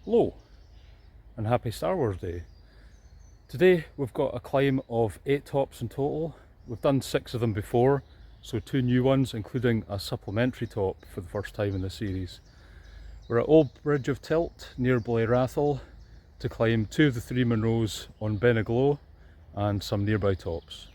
Hello and happy Star Wars Day. Today we've got a climb of 8 tops in total. We've done 6 of them before, so 2 new ones including a supplementary top for the first time in the series. We're at Old Bridge of Tilt near Blairathal to climb 2 of the 3 Munros on Benaglow and some nearby tops.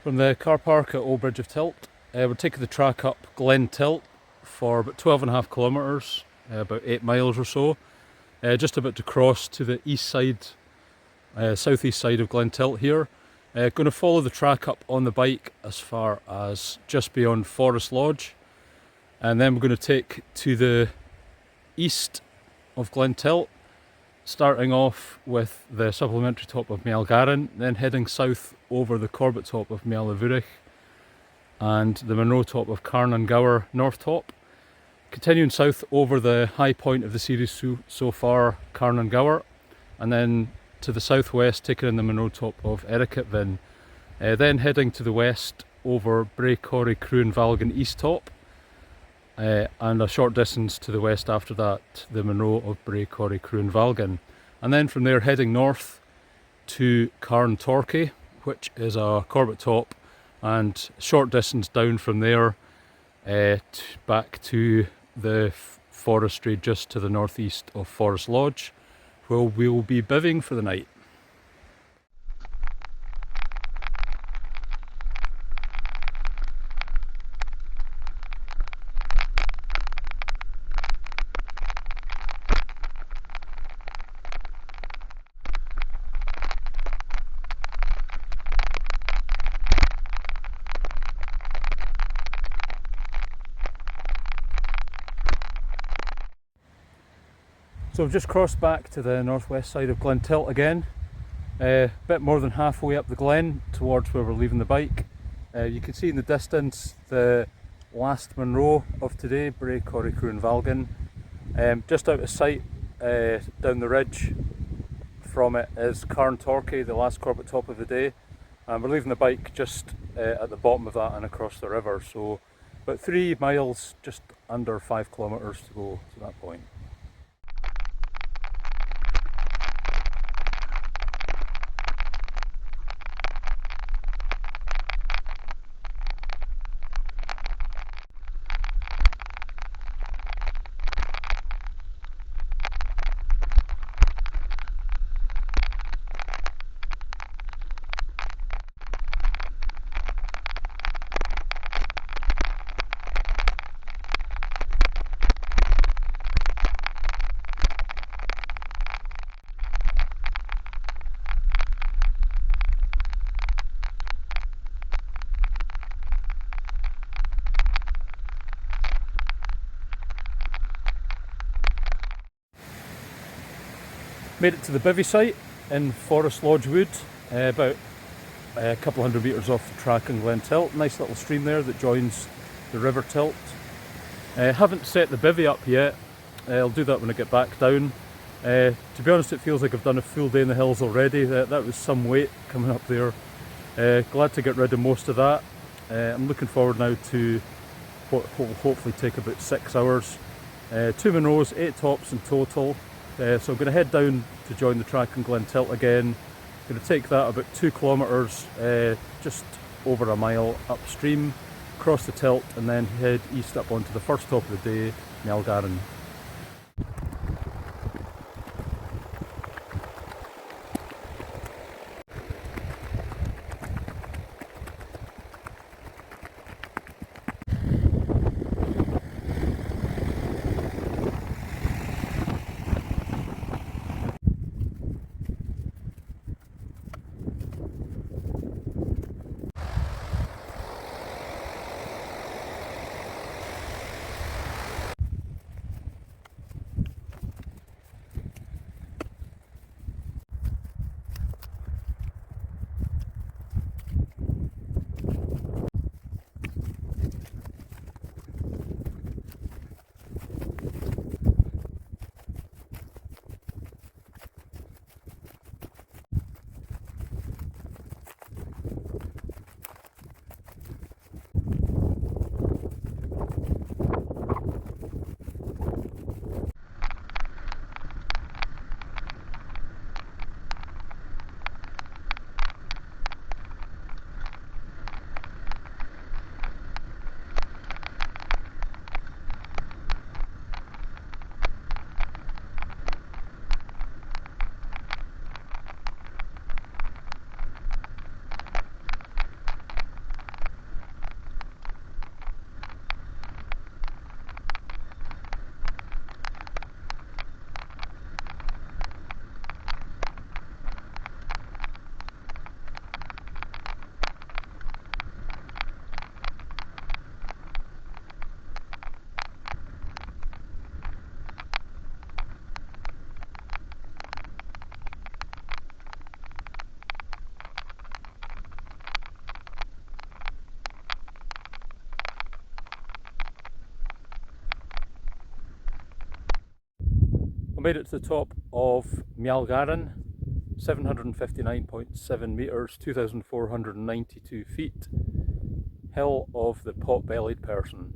From the car park at Old Bridge of Tilt, we're taking the track up Glen Tilt for about 12.5 kilometres, about 8 miles or so. Just about to cross to the east side, southeast side of Glen Tilt here. Going to follow the track up on the bike as far as just beyond Forest Lodge, and then we're going to take to the east of Glen Tilt, starting off with the supplementary top of Meall Gharran, then heading south over the Corbett top of Mhùirich and the Munro top of Càrn N.Top. Continuing south over the high point of the series so far, Càrn Gabhar, and then to the southwest taking in the Munro top of Airgiod Bheinn. Then heading to the west over Bràigh, Coire, Chruinn-bhalgain, E.Top. And a short distance to the west after that, the Munro of Bràigh, Coire, Chruinn-bhalgain. And then from there heading north to Càrn Torcaidh, which is a Corbett top, and short distance down from there back to the forestry just to the northeast of Forest Lodge, where we'll be bivvying for the night. So I've just crossed back to the northwest side of Glen Tilt again, a bit more than halfway up the glen towards where we're leaving the bike. You can see in the distance the last Munro of today, Bràigh, Coire, Chruinn-bhalgain. Just out of sight down the ridge from it is Càrn Torcaidh, the last Corbett top of the day, and we're leaving the bike just at the bottom of that and across the river, so about 3 miles, just under 5 kilometres to go to that point. Made it to the bivvy site in Forest Lodge Wood, about a couple hundred metres off the track in Glen Tilt. Nice little stream there that joins the River Tilt. Haven't set the bivvy up yet. I'll do that when I get back down. To be honest, it feels like I've done a full day in the hills already. That was some weight coming up there. Glad to get rid of most of that. I'm looking forward now to what will hopefully take about 6 hours. 2 Monroes, 8 tops in total. So I'm going to head down to join the track in Glen Tilt again. Going to take that about 2 kilometres, just over a mile upstream, cross the Tilt and then head east up onto the first top of the day, Meall Gharran. I made it to the top of Meall Gharran, 759.7 metres, 2,492 feet, hill of the pot-bellied person,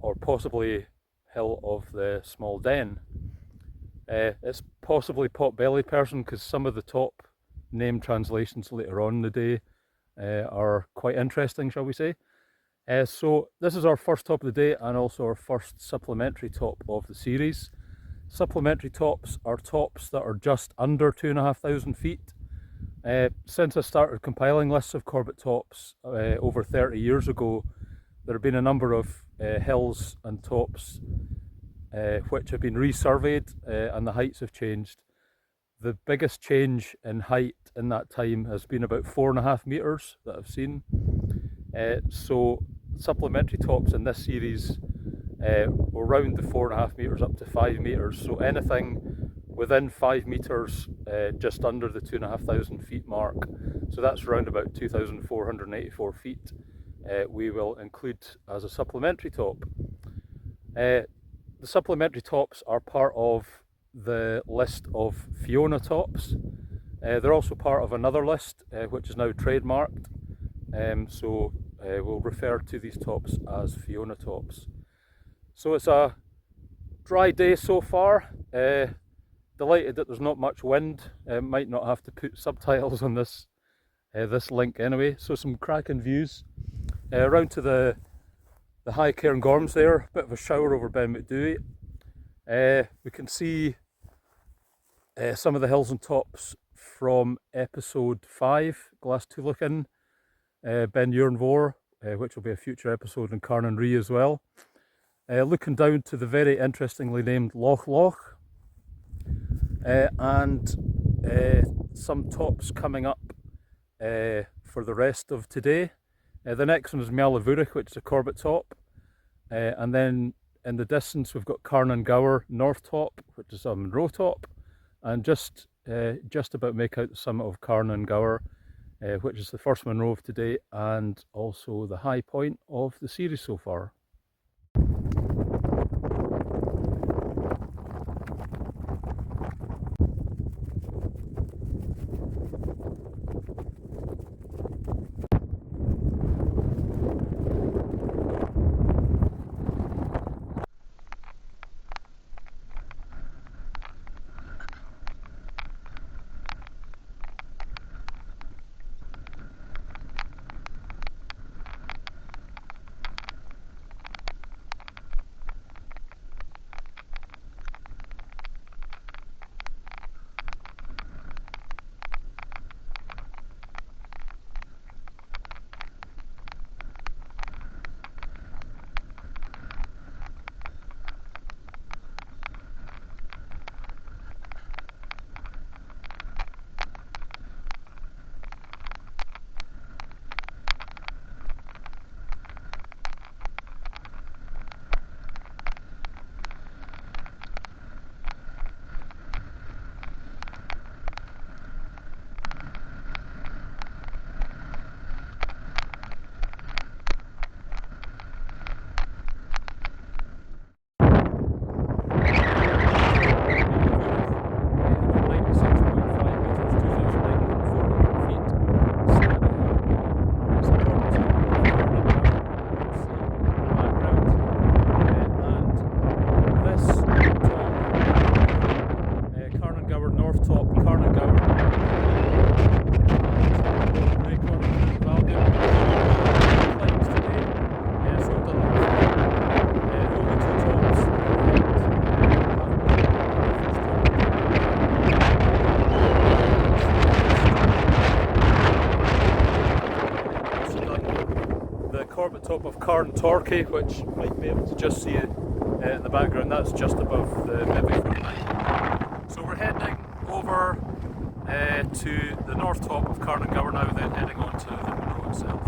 or possibly hill of the small den. It's possibly pot-bellied person because some of the top name translations later on in the day are quite interesting, shall we say. So this is our first top of the day and also our first supplementary top of the series. Supplementary tops are tops that are just under 2,500 feet. Since I started compiling lists of Corbett tops over 30 years ago, there have been a number of hills and tops which have been resurveyed and the heights have changed. The biggest change in height in that time has been about 4.5 metres that I've seen. So supplementary tops in this series were around the 4.5 metres up to 5 metres. So anything within 5 metres, just under the 2,500 feet mark. So that's around about 2,484 feet. We will include as a supplementary top. The supplementary tops are part of the list of Fiona tops. They're also part of another list which is now trademarked. So we'll refer to these tops as Fiona tops. So it's a dry day so far. Delighted that there's not much wind. Might not have to put subtitles on this link anyway. So some cracking views. Around to the high Cairn Gorms there. Bit of a shower over Ben McDooey. We can see some of the hills and tops from episode 5, Glas Tualacan, Ben Urenvor, which will be a future episode in Càrn and Ree as well. Looking down to the very interestingly named Loch Loch, and some tops coming up for the rest of today. The next one is Mhùirich, which is a Corbett top, and then in the distance we've got Carn and Gower N.Top, which is a Monroe top, and just about make out the summit of Càrn Torcaidh, which is the first Munro of today and also the high point of the series so far. N.Top, Càrn Torcaidh, Bràigh climbs today. So we've done only two tops. Also done the Corbett top of Càrn Torcaidh, which you might be able to just see it in the background. That's just above the Mhùirich. So we're heading over to the north top of Càrn Torcaidh now, then heading on to the Munro itself.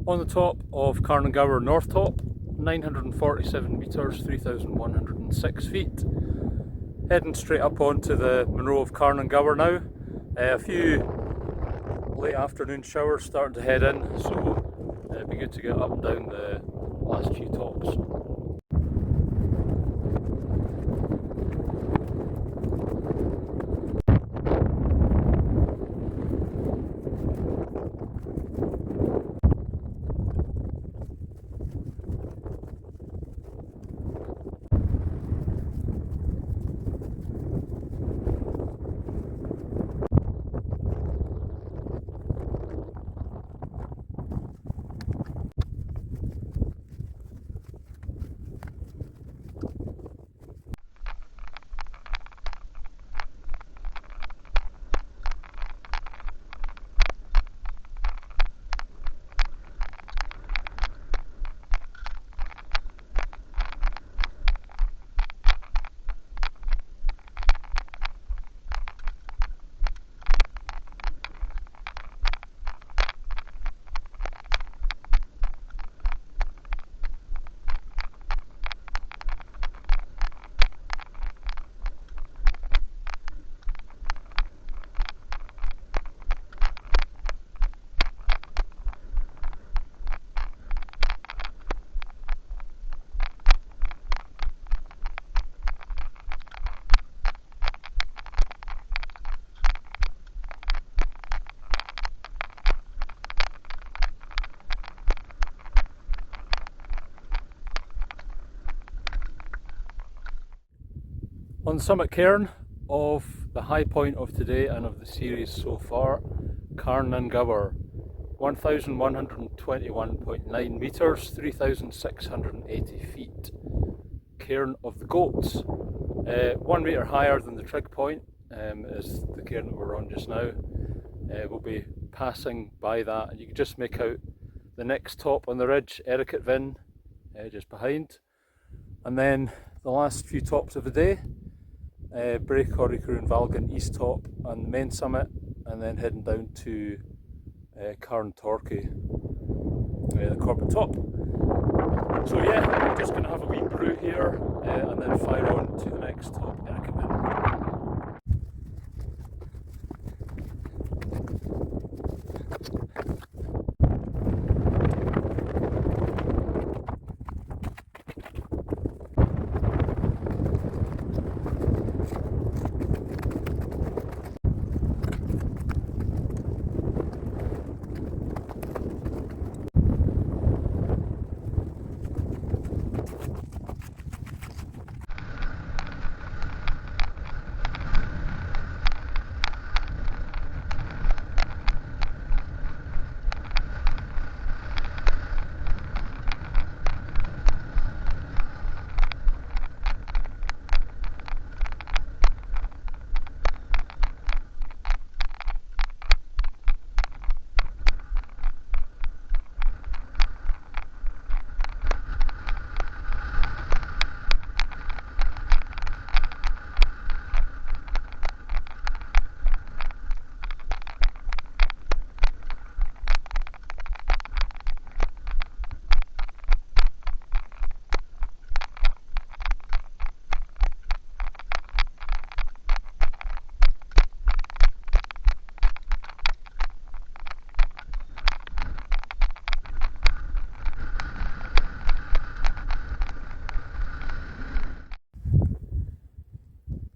On the top of Càrn Torcaidh North Top, 947 metres, 3,106 feet. Heading straight up onto the Munro of Càrn Torcaidh now. A few late afternoon showers starting to head in, so it'd be good to get up and down the last few tops. On summit cairn of the high point of today and of the series so far, Càrn and Gabhar, 1121.9 metres, 3680 feet. Cairn of the Goats, 1 metre higher than the trig point, is the cairn that we're on just now. We'll be passing by that, and you can just make out the next top on the ridge, Airgiod Bheinn, just behind. And then the last few tops of the day, Bràigh, Coire, Chruinn-bhalgain, E.Top and the main summit, and then heading down to Càrn Torcaidh, the corporate top. So yeah, we're just going to have a wee brew here and then fire on to the next top, Airgiod Bheinn.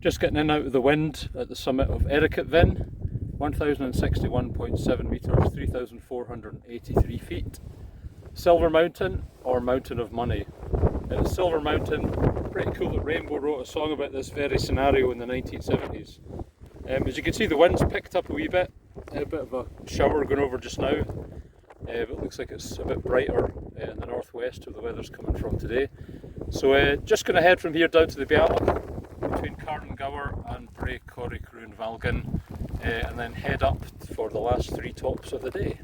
Just getting in out of the wind at the summit of Airgiod Bheinn, 1061.7 metres, 3483 feet. Silver Mountain, or Mountain of Money. Silver Mountain, pretty cool that Rainbow wrote a song about this very scenario in the 1970s. As you can see, the wind's picked up a wee bit, a bit of a shower going over just now, but it looks like it's a bit brighter in the northwest where the weather's coming from today. So just going to head from here down to the Meall between Càrn and Gabhar and Bràigh, Coire, Chruinn-bhalgain, and then head up for the last 3 tops of the day.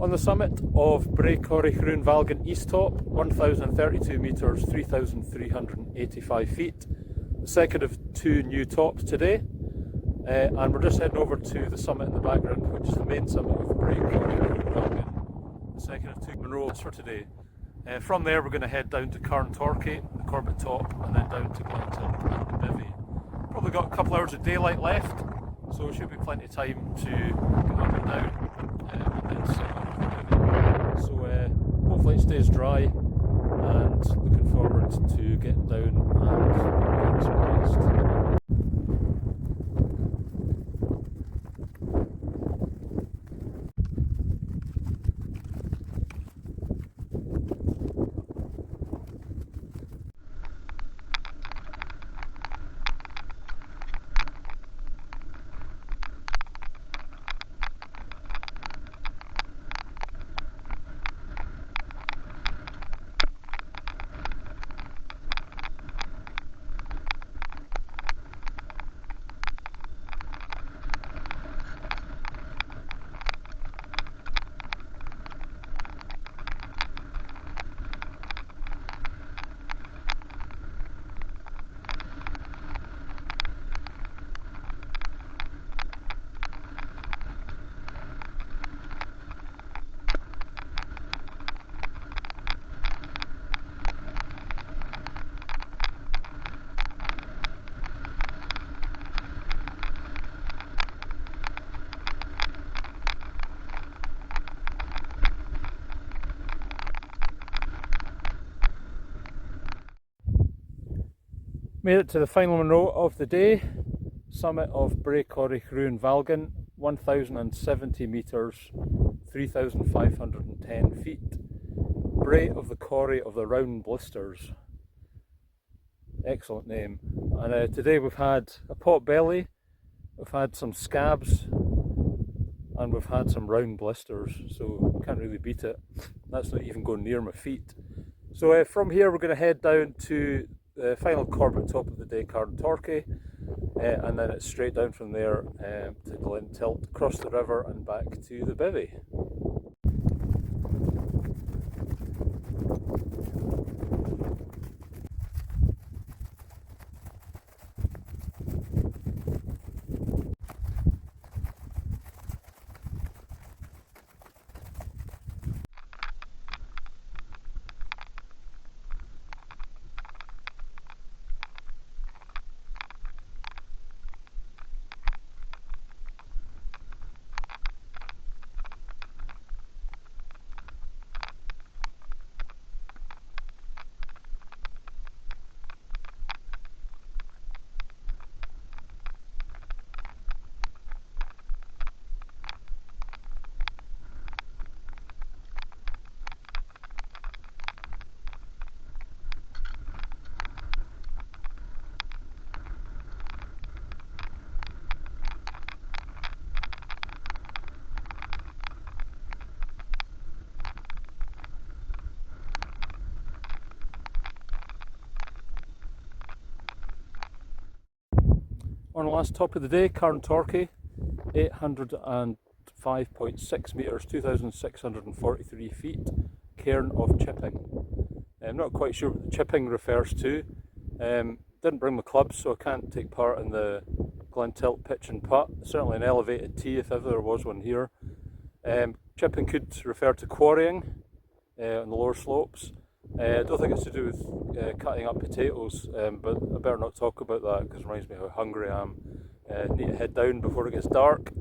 On the summit of Bràigh, Coire, Chruinn-bhalgain E.Top, 1032 metres, 3385 feet. The second of 2 new tops today, and we're just heading over to the summit in the background, which is the main summit of Bràigh, Coire, Chruinn-bhalgain. The second of 2 Mhùirich for today. From there we're going to head down to Càrn Torcaidh, the corporate top, and then down to N.Top and the bivvy. Probably got a couple hours of daylight left, so there should be plenty of time to get up and down and then sit up. So hopefully it stays dry, and looking forward to getting down and getting some rest. Made it to the final Monroe of the day, summit of Bràigh Coire Chruinn-bhalgain, 1,070 metres, 3,510 feet. Bràigh of the Coire of the Round Blisters. Excellent name. And today we've had a pot belly, we've had some scabs, and we've had some round blisters, so can't really beat it. That's not even going near my feet. So from here we're going to head down to the final corbett top of the day, Càrn Torcaidh, and then it's straight down from there to Glen Tilt, across the river and back to the bivvy. On the last top of the day, Càrn Torcaidh, 805.6 metres, 2,643 feet, cairn of chipping. I'm not quite sure what the chipping refers to. Didn't bring my clubs, so I can't take part in the Glen Tilt pitch and putt. Certainly an elevated tee if ever there was one here. Chipping could refer to quarrying on the lower slopes. I don't think it's to do with cutting up potatoes, but I better not talk about that because it reminds me how hungry I am. Need to head down before it gets dark,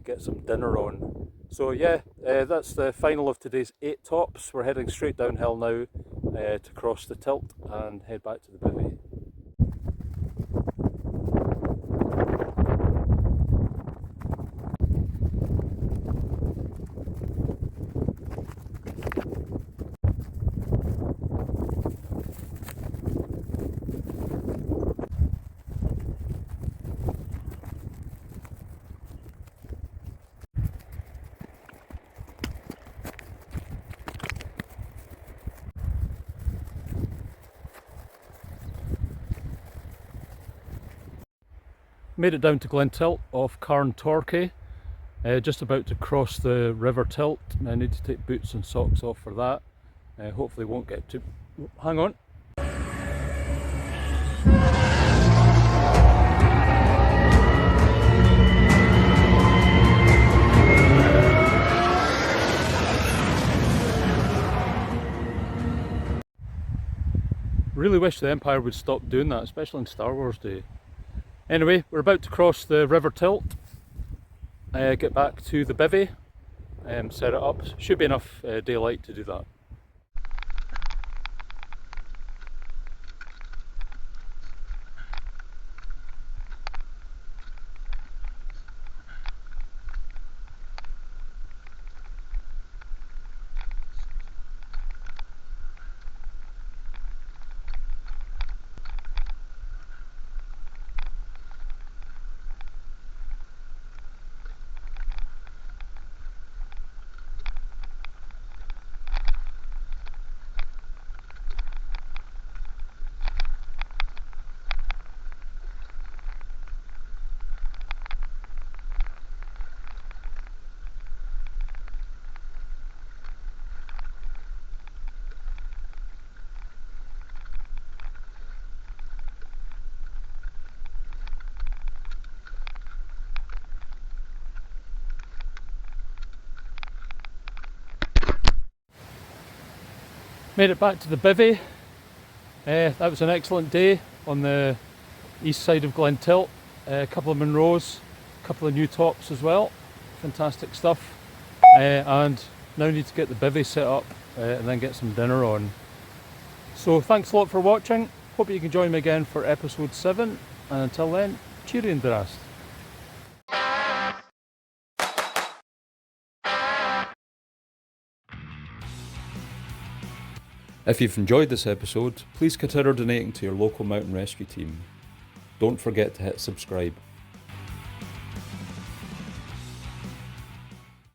get some dinner on. So yeah, that's the final of today's 8 tops. We're heading straight downhill now to cross the tilt and head back to the bivvy. Made it down to Glen Tilt off Càrn Torcaidh, just about to cross the river tilt. I need to take boots and socks off for that. Hopefully won't get too... hang on. Really wish the Empire would stop doing that, especially on Star Wars Day. Anyway, we're about to cross the river tilt, get back to the bivvy, set it up. Should be enough daylight to do that. Made it back to the bivvy. That was an excellent day on the east side of Glen Tilt. A couple of Monroes, a couple of new tops as well. Fantastic stuff. And now need to get the bivvy set up and then get some dinner on. So thanks a lot for watching. Hope you can join me again for episode 7, and until then, cheerio drast. If you've enjoyed this episode, please consider donating to your local mountain rescue team. Don't forget to hit subscribe.